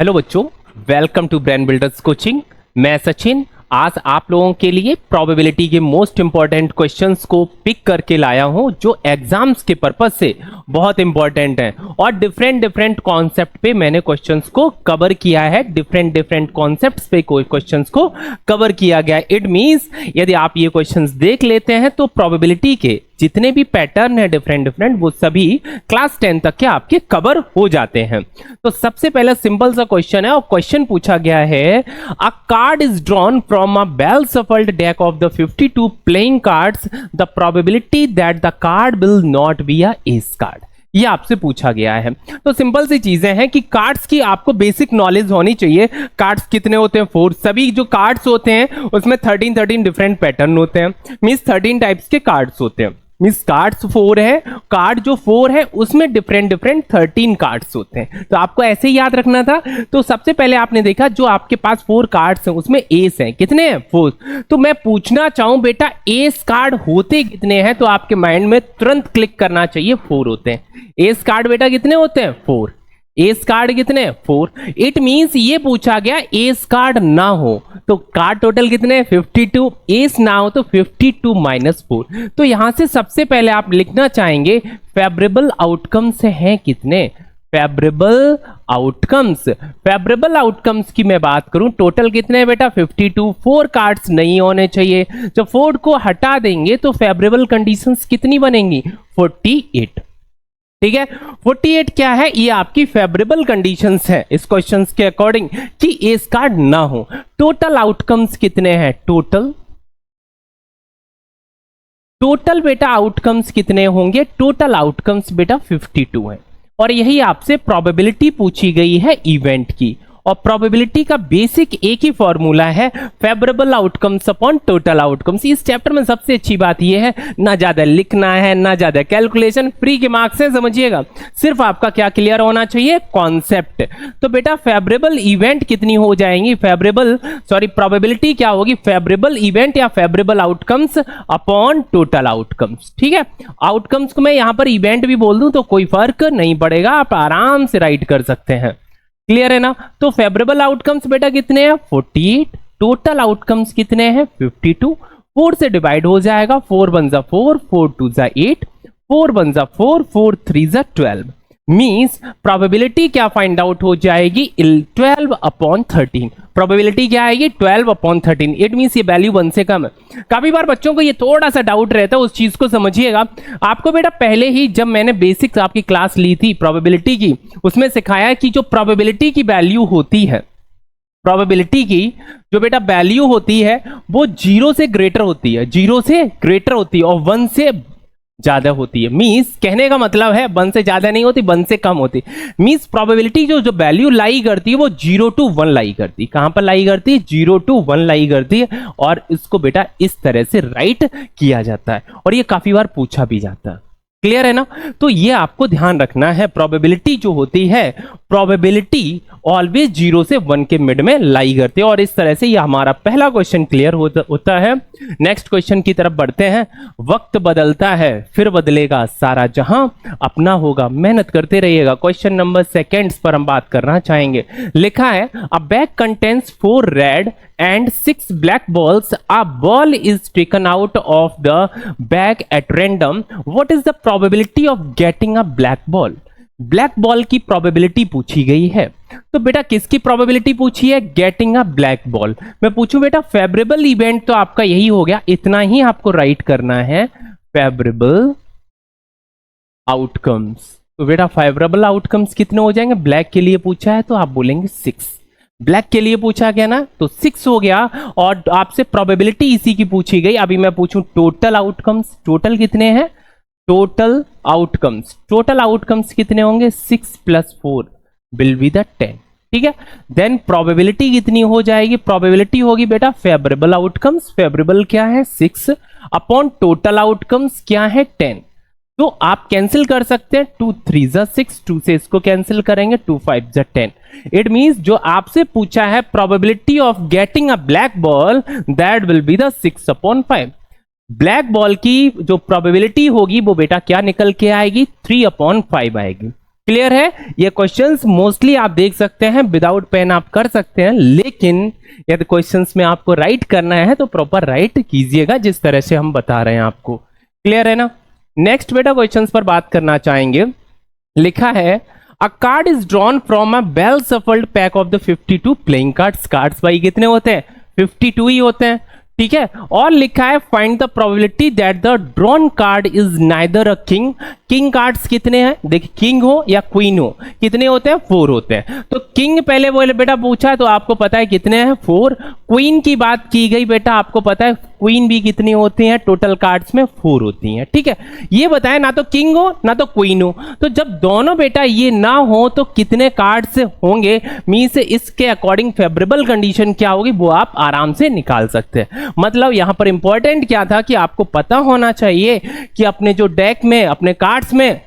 Hello बच्चों, welcome to brain builders coaching. मैं सचिन आज आप लोगों के लिए प्रोबेबिलिटी के मोस्ट इंपॉर्टेंट क्वेश्चंस को पिक करके लाया हूं जो एग्जाम्स के पर्पस से बहुत इंपॉर्टेंट हैं और डिफरेंट कॉन्सेप्ट पे मैंने क्वेश्चंस को कवर किया है। डिफरेंट कॉन्सेप्ट्स पे कोई क्वेश्चंस को कवर किया गया है। इट मींस यदि आप ये क्वेश्चंस देख लेते हैं तो प्रोबेबिलिटी के जितने भी पैटर्न है डिफरेंट वो सभी क्लास 10 तक के आपके कवर हो जाते हैं। तो सबसे पहला सिंपल सा क्वेश्चन है और क्वेश्चन पूछा गया है, अ card is drawn from a well shuffled deck of the 52 playing cards, the probability that the card will not be a S card. ये आपसे पूछा गया है। तो सिंपल सी चीजें हैं कि कार्ड्स की आपको बेसिक नॉलेज होनी चाहिए। कार्ड्स कितने होते हैं? 4। सभी जो कार्ड्स होते हैं उसमें 13 डिफरेंट पैटर्न होते हैं, मींस 13 टाइप्स के कार्ड्स होते हैं। मींस कार्ड्स 4 है, कार्ड जो 4 है उसमें डिफरेंट 13 कार्ड्स होते हैं। तो आपको ऐसे ही याद रखना था। तो सबसे पहले आपने देखा जो आपके पास 4 कार्ड्स हैं उसमें एस हैं, कितने हैं? 4। तो मैं पूछना चाहूं बेटा एस कार्ड होते कितने हैं, तो आपके माइंड में तुरंत क्लिक करना चाहिए 4 होते हैं। एस कार्ड बेटा कितने होते हैं? 4। एस कार्ड कितने? 4। इट मींस ये पूछा गया एस कार्ड ना हो तो कार्ड टोटल कितने? 52। एस ना हो तो 52 - 4। तो यहां से सबसे पहले आप लिखना चाहेंगे फेवरेबल आउटकम्स हैं कितने? Favourable outcomes. फेवरेबल आउटकम्स की मैं बात करूं टोटल कितने हैं बेटा? 52। 4 कार्ड्स नहीं होने चाहिए। जब 4 को हटा देंगे तो फेवरेबल कंडीशंस कितनी बनेंगी? 48। ठीक है, 48 क्या है? ये आपकी फेवरेबल कंडीशंस है इस क्वेश्चंस के अकॉर्डिंग कि एस कार्ड ना हो। टोटल आउटकम्स कितने हैं? टोटल बेटा आउटकम्स कितने होंगे? टोटल आउटकम्स बेटा 52 है और यही आपसे प्रोबेबिलिटी पूछी गई है इवेंट की। और प्रोबेबिलिटी का बेसिक एक ही फॉर्मूला है, favourable outcomes upon total outcomes. इस चैप्टर में सबसे अच्छी बात यह है ना ज्यादा लिखना है ना ज्यादा कैलकुलेशन, फ्री के मार्क्स है, समझिएगा। सिर्फ आपका क्या क्लियर होना चाहिए? कॉन्सेप्ट। तो बेटा फेवरेबल इवेंट कितनी हो जाएंगी? प्रोबेबिलिटी क्या होगी? फेवरेबल इवेंट या favourable outcomes upon total outcomes. ठीक है, आउटकम्स को मैं यहां पर इवेंट भी बोल दूं तो कोई फर्क नहीं पड़ेगा, आप आराम से राइट कर सकते हैं। क्लियर है ना? तो फेवरेबल आउटकम्स बेटा कितने हैं? 48। टोटल आउटकम्स कितने हैं? 52। 4 से डिवाइड हो जाएगा, 4 1 जा 4, 4 2 जा 8, 4 1 जा 4, 4 3 जा 12। मींस प्रोबेबिलिटी क्या फाइंड आउट हो जाएगी? 12/13। प्रोबेबिलिटी क्या आएगी? 12/13। इट मींस ये वैल्यू 1 से कम है। काफी बार बच्चों को ये थोड़ा सा डाउट रहता है, उस चीज को समझिएगा। आपको बेटा पहले ही जब मैंने बेसिक्स आपकी क्लास ली थी प्रोबेबिलिटी की, उसमें सिखाया है कि जो प्रोबेबिलिटी की वैल्यू होती है, प्रोबेबिलिटी की जो बेटा वैल्यू होती है वो 0 से ग्रेटर होती है, 0 से ग्रेटर होती है और 1 से ज्यादा होती है। मींस कहने का मतलब है 1 से ज्यादा नहीं होती, 1 से कम होती। मींस प्रोबेबिलिटी जो वैल्यू लाई करती है वो 0 to 1 लाई करती है। कहां पर लाई करती है? 0 to 1 लाई करती है और इसको बेटा इस तरह से राइट किया जाता है और ये काफी बार पूछा भी जाता है। क्लियर है ना? तो ये आपको ध्यान रखना है, प्रोबेबिलिटी जो होती है, प्रोबेबिलिटी ऑलवेज 0 से 1 के मिड में लाई करते हैं। और इस तरह से ये हमारा पहला क्वेश्चन क्लियर होता है। नेक्स्ट क्वेश्चन की तरफ बढ़ते हैं। वक्त बदलता है फिर बदलेगा सारा जहां, अपना होगा मेहनत करते रहिएगा। क्वेश्चन नंबर सेकंड्स पर हम बात करना चाहेंगे। लिखा है अ bag contains 4 red and 6 black balls. A ball is taken out of the bag at random. What is the probability of getting a black ball? Black ball की प्रोबेबिलिटी पूछी गई है। तो बेटा किसकी प्रोबेबिलिटी पूछी है? Getting a black ball. मैं पूछूं बेटा फेवरेबल इवेंट, तो आपका यही हो गया, इतना ही आपको राइट करना है, फेवरेबल आउटकम्स। तो बेटा फेवरेबल आउटकम्स कितने हो जाएंगे? ब्लैक के लिए पूछा है तो आप बोलेंगे 6। ब्लैक के लिए पूछा गया ना तो 6 हो गया और आपसे प्रोबेबिलिटी इसी की पूछी गई। अभी मैं पूछूं टोटल आउटकम्स, टोटल कितने हैं? टोटल आउटकम्स कितने होंगे? 6 + 4 विल बी द 10। ठीक है, देन प्रोबेबिलिटी कितनी हो जाएगी? प्रोबेबिलिटी होगी बेटा फेवरेबल आउटकम्स, फेवरेबल क्या है? 6 अपॉन टोटल आउटकम्स क्या है? 10। तो आप कैंसिल कर सकते हैं, 2 3 जा 6, 2 से इसको कैंसिल करेंगे, 2 5 जा 10। इट मींस जो आपसे पूछा है probability of getting a black ball, that will be the 6/5। Black ball की जो प्रोबेबिलिटी होगी वो बेटा क्या निकल के आएगी? 3/5 आएगी। क्लियर है? ये क्वेश्चंस मोस्टली आप देख सकते हैं विदाउट पेन आप कर सकते हैं, लेकिन यदि क्वेश्चंस में आपको राइट करना है तो प्रॉपर राइट कीजिएगा जिस तरह से हम बता रहे हैं आपको। क्लियर है ना? नेक्स्ट बेटा क्वेश्चंस पर बात करना चाहेंगे। लिखा है अ card is drawn from a well shuffled pack of the 52 playing cards. Cards भाई कितने होते हैं? 52 ही होते हैं, ठीक है। और लिखा है find the probability that the drawn card is neither a king. King cards कितने हैं? देखिए किंग हो या क्वीन हो, कितने होते हैं? 4 होते हैं। तो किंग पहले बोले बेटा पूछा है तो आपको पता है कितने हैं? 4। क्वीन की बात की गई बेटा, आपको पता है क्वीन भी कितनी होती है? टोटल कार्ड्स में 4 होती हैं, ठीक है। ये बताया ना तो किंग हो ना तो क्वीन हो, तो जब दोनों बेटा ये ना हो तो कितने कार्ड्स होंगे? मींस इसके अकॉर्डिंग फेवरेबल कंडीशन क्या होगी वो आप आराम से निकाल सकते हैं। मतलब यहां पर इंपॉर्टेंट क्या था कि आपको पता होना चाहिए कि अपने जो डेक में, अपने कार्ड्स में,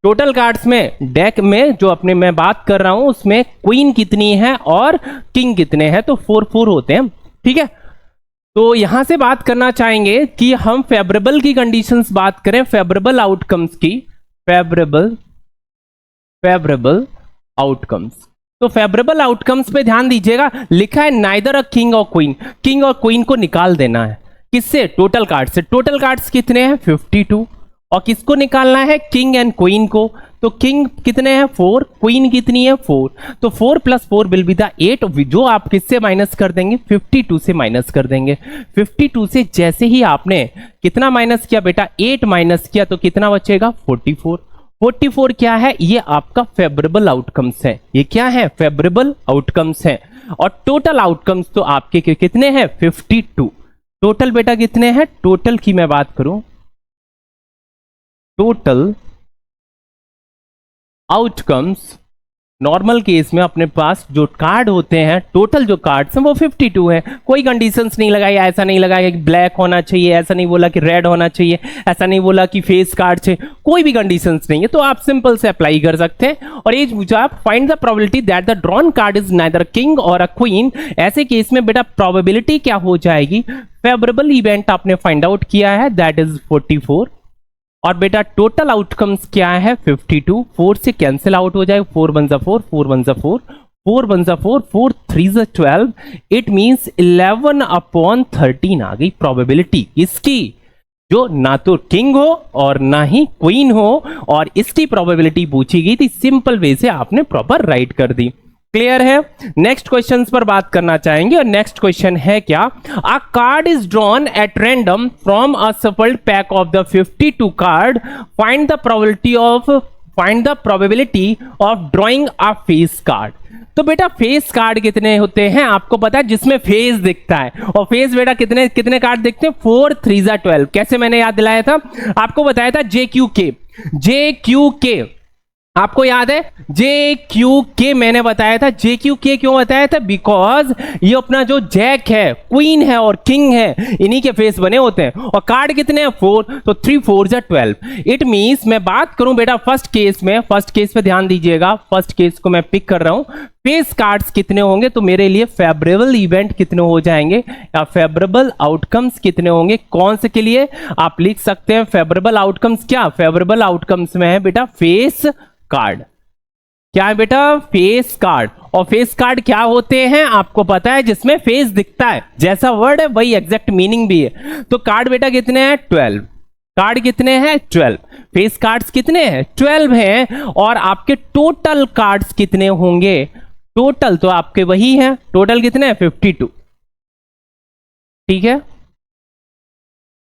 टोटल कार्ड्स में, डेक में जो अपने मैं बात कर रहा हूं उसमें क्वीन कितनी है और किंग कितने हैं, तो 4 होते हैं, ठीक है। तो यहां से बात करना चाहेंगे कि हम फेवरेबल की कंडीशंस बात करें, फेवरेबल आउटकम्स की, फेवरेबल आउटकम्स। तो फेवरेबल आउटकम्स पे ध्यान दीजिएगा, लिखा है नाइदर अ किंग और क्वीन। किंग और क्वीन को निकाल देना है किससे? टोटल कार्ड से। टोटल कार्ड्स कितने हैं? 52। और किसको निकालना है? किंग एंड क्वीन को। तो किंग कितने हैं? 4। क्वीन कितनी है? 4। तो 4 + 4 विल बी द 8, जो आप किससे माइनस कर देंगे? 52 से माइनस कर देंगे। 52 से जैसे ही आपने कितना माइनस किया बेटा? 8 माइनस किया तो कितना बचेगा? 44। 44 क्या है? ये आपका फेवरेबल आउटकम्स है। ये क्या है? फेवरेबल आउटकम्स है। और टोटल आउटकम्स तो आपके कितने हैं? 52। टोटल बेटा कितने हैं? टोटल की मैं बात करूं, टोटल आउटकम्स नॉर्मल केस में अपने पास जो कार्ड होते हैं, टोटल जो कार्ड्स हैं वो 52 हैं। कोई कंडीशंस नहीं लगाई, ऐसा नहीं लगाया कि ब्लैक होना चाहिए, ऐसा नहीं बोला कि रेड होना चाहिए, ऐसा नहीं बोला कि फेस कार्ड चाहिए, कोई भी कंडीशंस नहीं है। तो आप सिंपल से अप्लाई कर सकते हैं। और ये पूछा आप find the probability that the drawn card is neither king और अ क्वीन। ऐसे केस में बेटा प्रोबेबिलिटी क्या हो जाएगी? फेवरेबल इवेंट आपने फाइंड आउट किया है, दैट इज 44। और बेटा टोटल आउटकम्स क्या है? 52। 4 से कैंसिल आउट हो जाएगा, 4 × 4, 4 × 4, 4 × 4, 4 3 12। इट मींस 11/13 आ गई प्रोबेबिलिटी इसकी, जो ना तो किंग हो और ना ही क्वीन हो, और इसकी प्रोबेबिलिटी पूछी गई थी। सिंपल वे से आपने प्रॉपर राइट कर दी। क्लियर है? नेक्स्ट क्वेश्चन पर बात करना चाहेंगे, और नेक्स्ट क्वेश्चन है क्या? अ card is drawn at random from a shuffled pack of the 52 card. Find the probability of drawing a face card. तो बेटा फेस कार्ड कितने होते हैं आपको पता है? जिसमें फेस दिखता है। और फेस बेटा कितने कितने कार्ड दिखते हैं? 4 3 12। कैसे मैंने याद दिलाया था? आपको बताया था JQK आपको याद है? JQK मैंने बताया था। JQK क्यों बताया था? बिकॉज ये अपना जो जैक है, क्वीन है और किंग है, इन्हीं के फेस बने होते हैं। और कार्ड कितने हैं? 4। तो 3 4 12। इट मींस मैं बात करूं बेटा फर्स्ट केस में, फर्स्ट केस पे ध्यान दीजिएगा, फर्स्ट केस को मैं पिक कर रहा हूं। फेस कार्ड्स कितने होंगे? तो मेरे लिए फेवरेबल इवेंट कितने हो जाएंगे या फेवरेबल आउटकम्स कितने होंगे? कौन से के लिए आप लिख सकते हैं फेवरेबल आउटकम्स? क्या फेवरेबल आउटकम्स में है बेटा? Face card. क्या है बेटा? Face card. और फेस कार्ड क्या होते हैं आपको पता है? जिसमें फेस दिखता है, जैसा वर्ड है वही एग्जैक्ट मीनिंग भी है। तो कार्ड बेटा कितने हैं? 12। कार्ड कितने हैं? 12। फेस कार्ड्स कितने हैं? 12 हैं। और आपके टोटल कार्ड्स कितने होंगे? टोटल तो आपके वही हैं। टोटल कितने हैं? 52। ठीक है।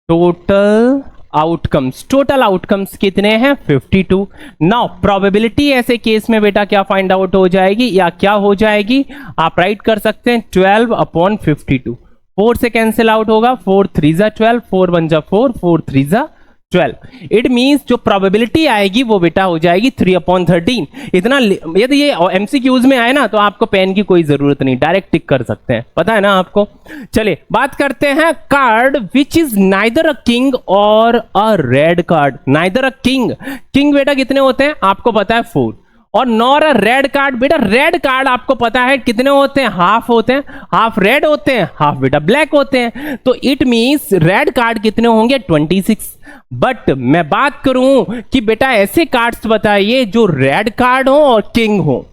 टोटल आउटकम्स कितने हैं? 52। नाउ प्रोबेबिलिटी ऐसे केस में बेटा क्या फाइंड आउट हो जाएगी या क्या हो जाएगी? आप राइट कर सकते हैं 12/52। 4 से कैंसिल आउट होगा, 4 3 12, 4 1 4, 4 3 12। इट मींस जो प्रोबेबिलिटी आएगी वो बेटा हो जाएगी 3/13। इतना यदि ये एमसीक्यूज में आए ना तो आपको पेन की कोई जरूरत नहीं, डायरेक्ट टिक कर सकते हैं, पता है ना आपको। चलिए बात करते हैं card which is neither a king और a red card. Neither a king. King बेटा कितने होते हैं आपको पता है? 4। और नॉर अ रेड कार्ड। बेटा रेड कार्ड आपको पता है कितने होते हैं, हाफ होते हैं, हाफ रेड होते हैं, हाफ बेटा ब्लैक होते हैं। तो इट मींस रेड कार्ड कितने होंगे 26। बट मैं बात करूं कि बेटा ऐसे कार्ड्स बताइए जो रेड कार्ड हो और किंग हो,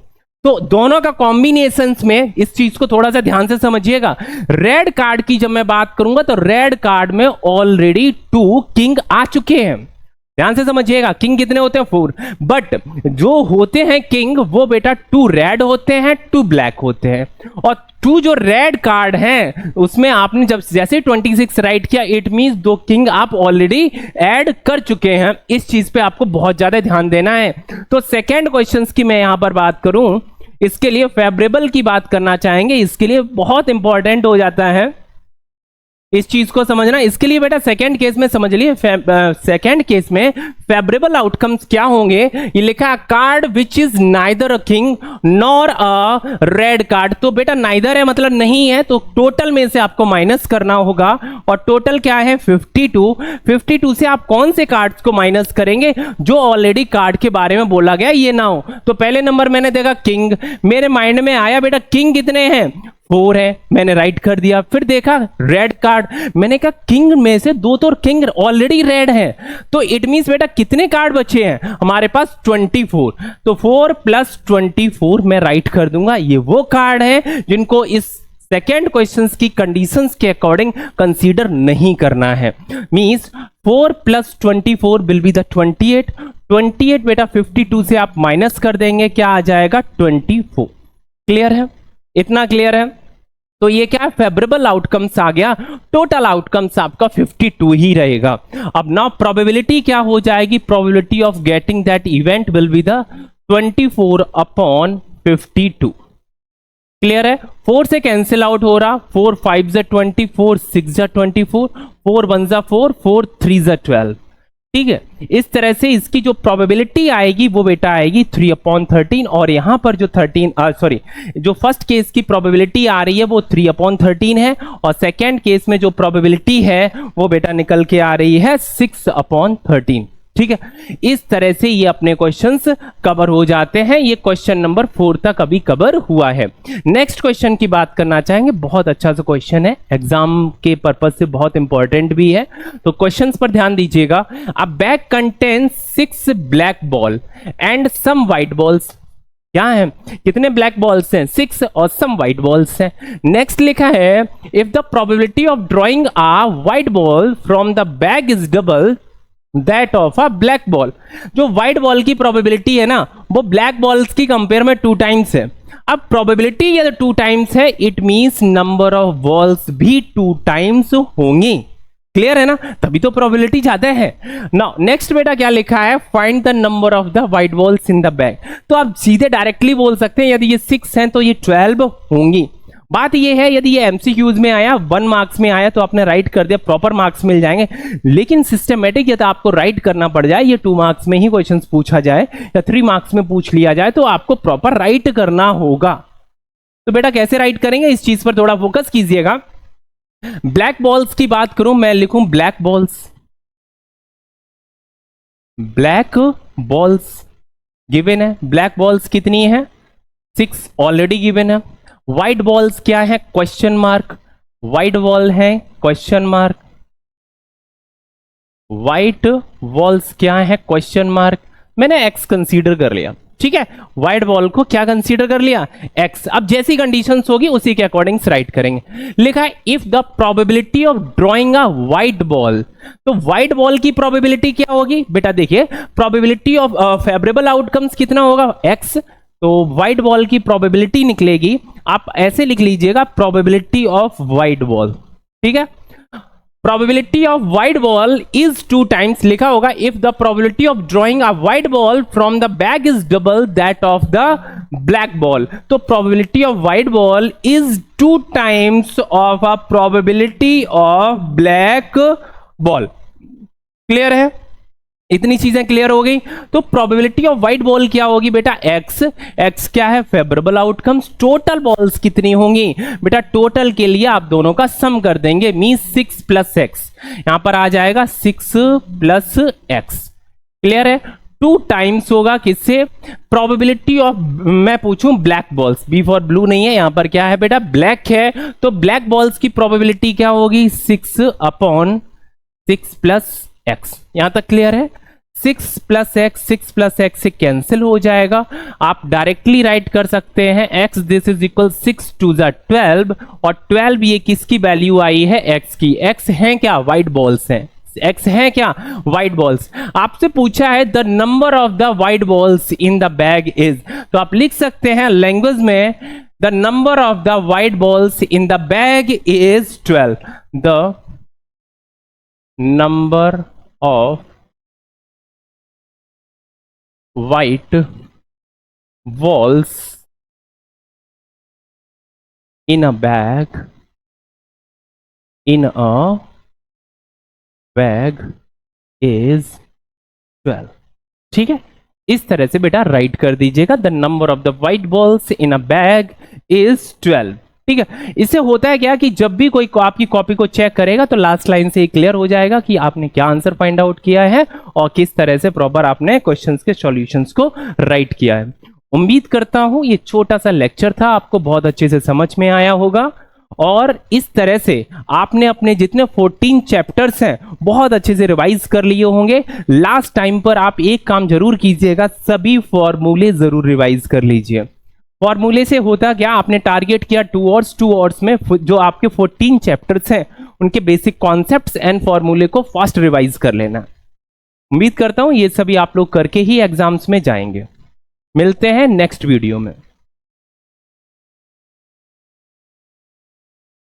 तो दोनों का कॉम्बिनेशंस में इस चीज को थोड़ा सा ध्यान से समझिएगा। रेड कार्ड की जब मैं बात करूंगा तो रेड कार्ड में ऑलरेडी 2 किंग आ चुके हैं। ध्यान से समझिएगा, किंग कितने होते हैं 4, बट जो होते हैं किंग वो बेटा 2 रेड होते हैं, 2 ब्लैक होते हैं। और 2 जो रेड कार्ड हैं उसमें आपने जब जैसे 26 राइट किया, इट मींस 2 किंग आप ऑलरेडी ऐड कर चुके हैं। इस चीज पे आपको बहुत ज्यादा ध्यान देना है। तो सेकेंड क्वेश्चन की मैं यहां पर बात करूं, इसके लिए फेवरेबल की बात करना चाहेंगे, इसके लिए बहुत इंपॉर्टेंट हो जाता है इस चीज को समझना। इसके लिए बेटा सेकंड केस में समझ लिए, सेकंड केस में फेवरेबल आउटकम्स क्या होंगे, ये लिखा है card which is neither a king nor a red card. तो बेटा नाइदर है मतलब नहीं है, तो टोटल में से आपको माइनस करना होगा, और टोटल क्या है 52। 52 से आप कौन से कार्ड्स को माइनस करेंगे जो ऑलरेडी कार्ड के बारे में बोला गया ये ना हो। तो पहले नंबर मैंने देखा किंग, मेरे माइंड में आया बेटा किंग कितने हैं 4 है, मैंने राइट कर दिया। फिर देखा रेड कार्ड, मैंने कहा किंग में से 2 तो किंग ऑलरेडी रेड है, तो इट मींस बेटा कितने कार्ड बचे हैं हमारे पास 24। तो 4 + 24 मैं राइट कर दूंगा। ये वो कार्ड है जिनको इस सेकेंड क्वेश्चंस की कंडीशंस के अकॉर्डिंग कंसीडर नहीं करना है। Means 4 + 24 will be the 28। 28 बेटा 52 से आप माइनस कर देंगे, क्या आ जाएगा 24। क्लियर है, इतना क्लियर है। तो ये क्या फेवरेबल आउटकम्स आ गया, टोटल आउटकम्स आपका 52 ही रहेगा। अब नाउ प्रोबेबिलिटी क्या हो जाएगी, probability of getting that event will be the 24/52। Clear है, 4 से कैंसिल आउट हो रहा, 4 5 ज़ा 24, 6 ज़ा 24, 4 1 ज़ा 4, 4 3 ज़ा 12। ठीक है, इस तरह से इसकी जो प्रोबेबिलिटी आएगी वो बेटा आएगी 3/13। और यहां पर जो जो फर्स्ट केस की प्रोबेबिलिटी आ रही है वो 3/13 है, और सेकेंड केस में जो प्रोबेबिलिटी है वो बेटा निकल के आ रही है 6/13। ठीक है, इस तरह से ये अपने क्वेश्चंस कवर हो जाते हैं। ये क्वेश्चन नंबर 4 तक अभी कवर हुआ है। नेक्स्ट क्वेश्चन की बात करना चाहेंगे, बहुत अच्छा सा क्वेश्चन है, एग्जाम के पर्पज से बहुत इंपॉर्टेंट भी है, तो क्वेश्चंस पर ध्यान दीजिएगा। A bag contains 6 black ball and some white balls. क्या है, कितने ब्लैक बॉल्स हैं 6 और सम व्हाइट बॉल्स हैं। नेक्स्ट लिखा है if the probability of drawing a white ball from the bag is double that of a black ball. जो white ball की प्रोबेबिलिटी है ना वो ब्लैक बॉल्स की कंपेयर में 2 टाइम्स है। अब प्रोबेबिलिटी यदि 2 टाइम्स है, it means number of balls भी 2 टाइम्स होंगी। क्लियर है ना, तभी तो प्रोबेबिलिटी ज्यादा है। नाउ नेक्स्ट बेटा क्या लिखा है, find the number of the white balls in the bag. तो आप सीधे डायरेक्टली बोल सकते हैं यदि ये 6 हैं तो ये 12 होंगी। बात ये है यदि ये एमसीक्यूज में आया, 1 मार्क्स में आया तो आपने राइट कर दिया, प्रॉपर मार्क्स मिल जाएंगे। लेकिन सिस्टमेटिक यदि आपको राइट करना पड़ जाए, ये 2 मार्क्स में ही क्वेश्चन पूछा जाए या 3 मार्क्स में पूछ लिया जाए, तो आपको प्रॉपर राइट करना होगा। तो बेटा कैसे राइट करेंगे इस चीज पर थोड़ा फोकस कीजिएगा। ब्लैक बॉल्स की बात करूं, मैं लिखूं black balls, black balls given है। ब्लैक बॉल्स कितनी है 6 ऑलरेडी गिवन है। व्हाइट बॉल्स क्या है क्वेश्चन मार्क, व्हाइट बॉल है क्वेश्चन मार्क, व्हाइट बॉल्स क्या है क्वेश्चन मार्क। मैंने एक्स कंसीडर कर लिया, ठीक है, व्हाइट बॉल को क्या कंसीडर कर लिया एक्स। अब जैसी कंडीशंस होगी उसी के अकॉर्डिंग राइट करेंगे। लिखा है if the probability of drawing a white ball, तो व्हाइट बॉल की प्रोबेबिलिटी क्या होगी बेटा, देखिए प्रोबेबिलिटी ऑफ फेवरेबल आउटकम्स कितना होगा एक्स, तो व्हाइट बॉल की प्रोबेबिलिटी निकलेगी, आप ऐसे लिख लीजिएगा प्रोबेबिलिटी ऑफ व्हाइट बॉल। ठीक है, probability of white ball is 2 times, लिखा होगा if the probability of drawing a white ball from the bag is double that of the black ball. तो probability of white ball is 2 times of a probability of black ball. Clear है, इतनी चीजें clear हो गई। तो probability of white ball क्या होगी बेटा एक्स, एक्स क्या है फेवरेबल आउटकम्स। टोटल बॉल्स कितनी होंगी बेटा, टोटल के लिए आप दोनों का सम कर देंगे, मीन 6 + x, यहां पर आ जाएगा 6 + x। क्लियर है, 2 टाइम्स होगा किससे, प्रोबेबिलिटी ऑफ, मैं पूछूं black balls, B for blue नहीं है, यहां पर क्या है बेटा, ब्लैक है, तो ब्लैक बॉल्स की प्रोबेबिलिटी क्या होगी, 6/6 प्लस एक्स। यहां तक क्लियर है, 6 प्लस एक्स से कैंसिल हो जाएगा, आप डायरेक्टली राइट कर सकते हैं x this is equal 6 to the 12, और 12 ये किसकी वैल्यू आई है, x की। x है क्या, व्हाइट बॉल्स हैं, x है क्या, व्हाइट बॉल्स। आपसे पूछा है the number of the white balls in the bag is, तो आप लिख सकते हैं लैंग्वेज में the number of the white balls in the bag is 12, the number of white balls in a bag is 12। ठीक है, इस तरह से बेटा राइट कर दीजिएगा, the number of the white balls in a bag is 12। ठीक है, इससे होता है क्या कि जब भी कोई आपकी कॉपी को चेक करेगा तो लास्ट लाइन से क्लियर हो जाएगा कि आपने क्या आंसर फाइंड आउट किया है और किस तरह से प्रॉपर आपने क्वेश्चंस के सॉल्यूशंस को राइट किया है। उम्मीद करता हूं ये छोटा सा लेक्चर था आपको बहुत अच्छे से समझ में आया होगा, और इस तरह से आपने अपने जितने 14 चैप्टर्स हैं बहुत अच्छे से रिवाइज कर लिए होंगे। लास्ट टाइम पर आप एक काम जरूर कीजिएगा, सभी फॉर्मूले जरूर रिवाइज कर लीजिए। फॉर्मूले से होता क्या, आपने टारगेट किया 2 आवर्स में जो आपके 14 चैप्टर्स हैं उनके बेसिक कॉन्सेप्ट्स एंड फॉर्मूले को फास्ट रिवाइज कर लेना। उम्मीद करता हूं ये सभी आप लोग करके ही एग्जाम्स में जाएंगे। मिलते हैं नेक्स्ट वीडियो में।